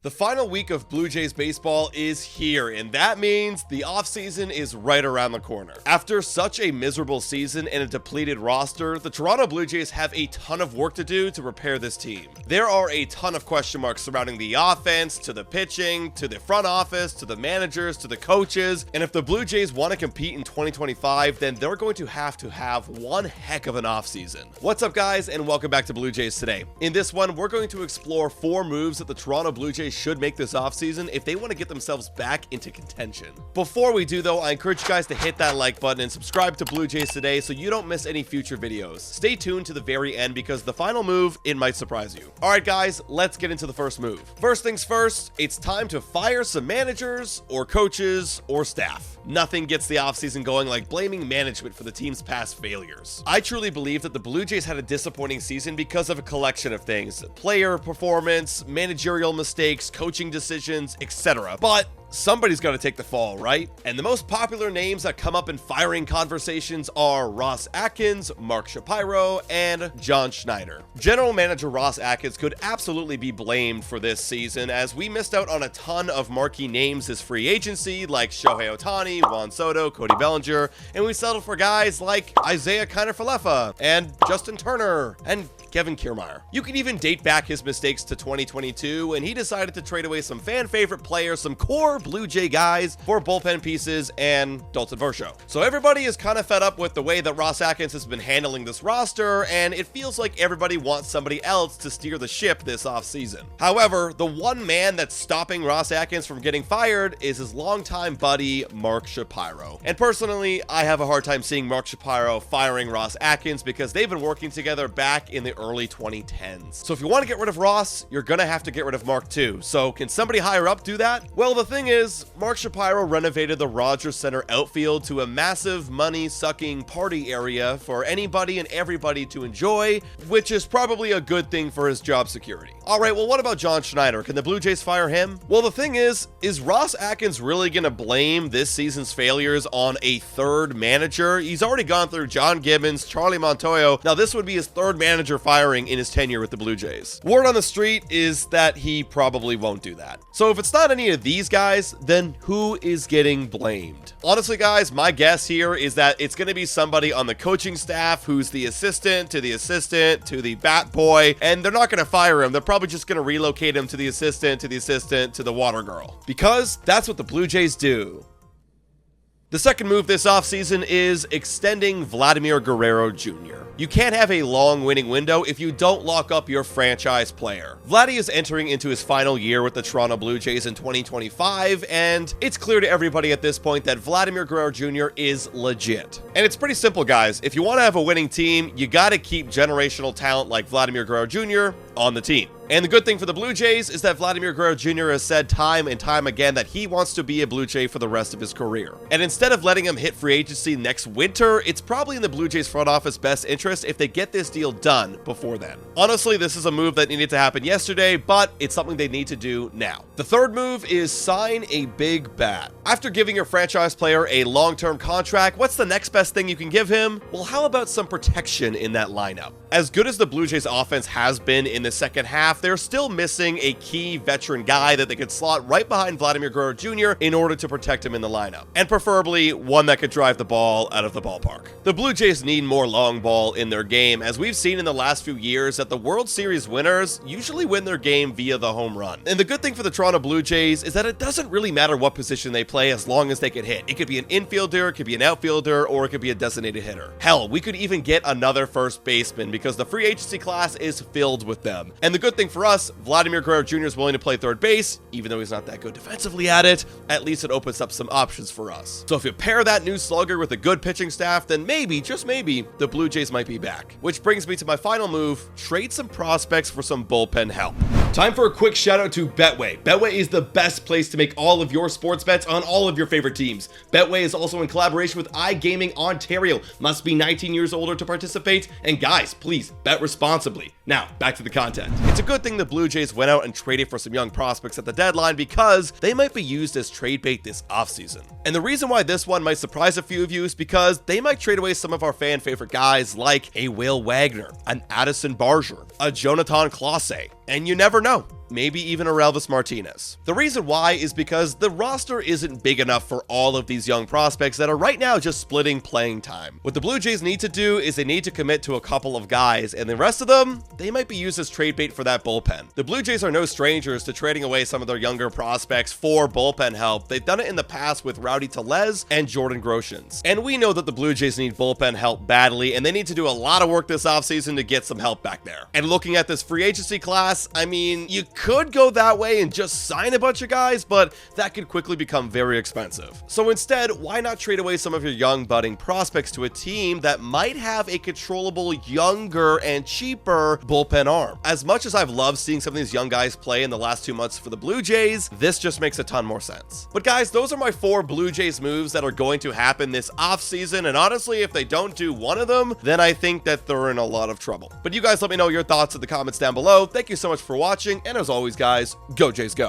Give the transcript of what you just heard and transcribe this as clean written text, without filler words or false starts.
The final week of Blue Jays baseball is here, and that means the offseason is right around the corner. After such a miserable season and a depleted roster, the Toronto Blue Jays have a ton of work to do to prepare this team. There are a ton of question marks surrounding the offense, to the pitching, to the front office, to the managers, to the coaches, and if the Blue Jays want to compete in 2025, then they're going to have one heck of an offseason. What's up, guys, and welcome back to Blue Jays Today. In this one, we're going to explore 4 moves that the Toronto Blue Jays should make this offseason if they want to get themselves back into contention. Before we do, though, I encourage you guys to hit that like button and subscribe to Blue Jays Today so you don't miss any future videos. Stay tuned to the very end because the final move, it might surprise you. Alright guys, let's get into the first move. First things first, it's time to fire some managers or coaches or staff. Nothing gets the offseason going like blaming management for the team's past failures. I truly believe that the Blue Jays had a disappointing season because of a collection of things: player performance, managerial mistakes, coaching decisions, etc. But somebody's got to take the fall, right? And the most popular names that come up in firing conversations are Ross Atkins, Mark Shapiro, and John Schneider. General Manager Ross Atkins could absolutely be blamed for this season, as we missed out on a ton of marquee names this free agency, like Shohei Ohtani, Juan Soto, Cody Bellinger, and we settled for guys like Isaiah Kiner-Falefa, and Justin Turner, and Kevin Kiermaier. You can even date back his mistakes to 2022, and he decided to trade away some fan favorite players, some core Blue Jay guys, for bullpen pieces and Dalton Varsho. So everybody is kind of fed up with the way that Ross Atkins has been handling this roster, and it feels like everybody wants somebody else to steer the ship this offseason. However, the one man that's stopping Ross Atkins from getting fired is his longtime buddy, Mark Shapiro. And personally, I have a hard time seeing Mark Shapiro firing Ross Atkins because they've been working together back in the early 2010s. So if you want to get rid of Ross, you're gonna have to get rid of Mark too. So can somebody higher up do that? Well, the thing is, Mark Shapiro renovated the Rogers Center outfield to a massive money-sucking party area for anybody and everybody to enjoy, which is probably a good thing for his job security. Alright, well, what about John Schneider? Can the Blue Jays fire him? Well, the thing is Ross Atkins really gonna blame this season's failures on a third manager? He's already gone through John Gibbons, Charlie Montoyo. Now, this would be his third manager firing in his tenure with the Blue Jays. Word on the street is that he probably won't do that. So if it's not any of these guys, then who is getting blamed? Honestly, guys, my guess here is that it's going to be somebody on the coaching staff who's the assistant to the bat boy, and they're not going to fire him. They're probably just going to relocate him to the assistant to the water girl, because that's what the Blue Jays do. The second move this offseason is extending Vladimir Guerrero Jr. You can't have a long winning window if you don't lock up your franchise player. Vladdy is entering into his final year with the Toronto Blue Jays in 2025, and it's clear to everybody at this point that Vladimir Guerrero Jr. is legit. And it's pretty simple, guys. If you want to have a winning team, you got to keep generational talent like Vladimir Guerrero Jr. on the team. And the good thing for the Blue Jays is that Vladimir Guerrero Jr. has said time and time again that he wants to be a Blue Jay for the rest of his career. And instead of letting him hit free agency next winter, it's probably in the Blue Jays front office best interest if they get this deal done before then. Honestly, this is a move that needed to happen yesterday, but it's something they need to do now. The third move is sign a big bat. After giving your franchise player a long-term contract, what's the next best thing you can give him? Well, how about some protection in that lineup? As good as the Blue Jays offense has been in the second half, they're still missing a key veteran guy that they could slot right behind Vladimir Guerrero Jr. in order to protect him in the lineup, and preferably one that could drive the ball out of the ballpark. The Blue Jays need more long ball in their game, as we've seen in the last few years that the World Series winners usually win their game via the home run. And the good thing for the Toronto Blue Jays is that it doesn't really matter what position they play as long as they can hit. It could be an infielder, it could be an outfielder, or it could be a designated hitter. Hell, we could even get another first baseman because the free agency class is filled with them. And the good thing for us, Vladimir Guerrero Jr. is willing to play third base, even though he's not that good defensively at it. At least it opens up some options for us. So if you pair that new slugger with a good pitching staff, then maybe, just maybe, the Blue Jays might be back. Which brings me to my final move: trade some prospects for some bullpen help. Time for a quick shout out to Betway. Betway is the best place to make all of your sports bets on all of your favorite teams. Betway is also in collaboration with iGaming Ontario. Must be 19 years older to participate. And guys, please bet responsibly. Now, back to the content. It's a good thing the Blue Jays went out and traded for some young prospects at the deadline because they might be used as trade bait this offseason. And the reason why this one might surprise a few of you is because they might trade away some of our fan favorite guys like a Will Wagner, an Addison Barger, a Jonathan Clase, and you never know. maybe even Aurelvis Martinez. The reason why is because the roster isn't big enough for all of these young prospects that are right now just splitting playing time. What the Blue Jays need to do is they need to commit to a couple of guys, and the rest of them, they might be used as trade bait for that bullpen. The Blue Jays are no strangers to trading away some of their younger prospects for bullpen help. They've done it in the past with Rowdy Tellez and Jordan Groshans. And we know that the Blue Jays need bullpen help badly, and they need to do a lot of work this offseason to get some help back there. And looking at this free agency class, I mean, you could go that way and just sign a bunch of guys, but that could quickly become very expensive. So instead, why not trade away some of your young budding prospects to a team that might have a controllable, younger, and cheaper bullpen arm? As much as I've loved seeing some of these young guys play in the last 2 months for the Blue Jays, this just makes a ton more sense. But guys, those are my 4 Blue Jays moves that are going to happen this offseason, and honestly, if they don't do one of them, then I think that they're in a lot of trouble. But you guys let me know your thoughts in the comments down below. Thank you so much for watching, and as always guys, go Jays go!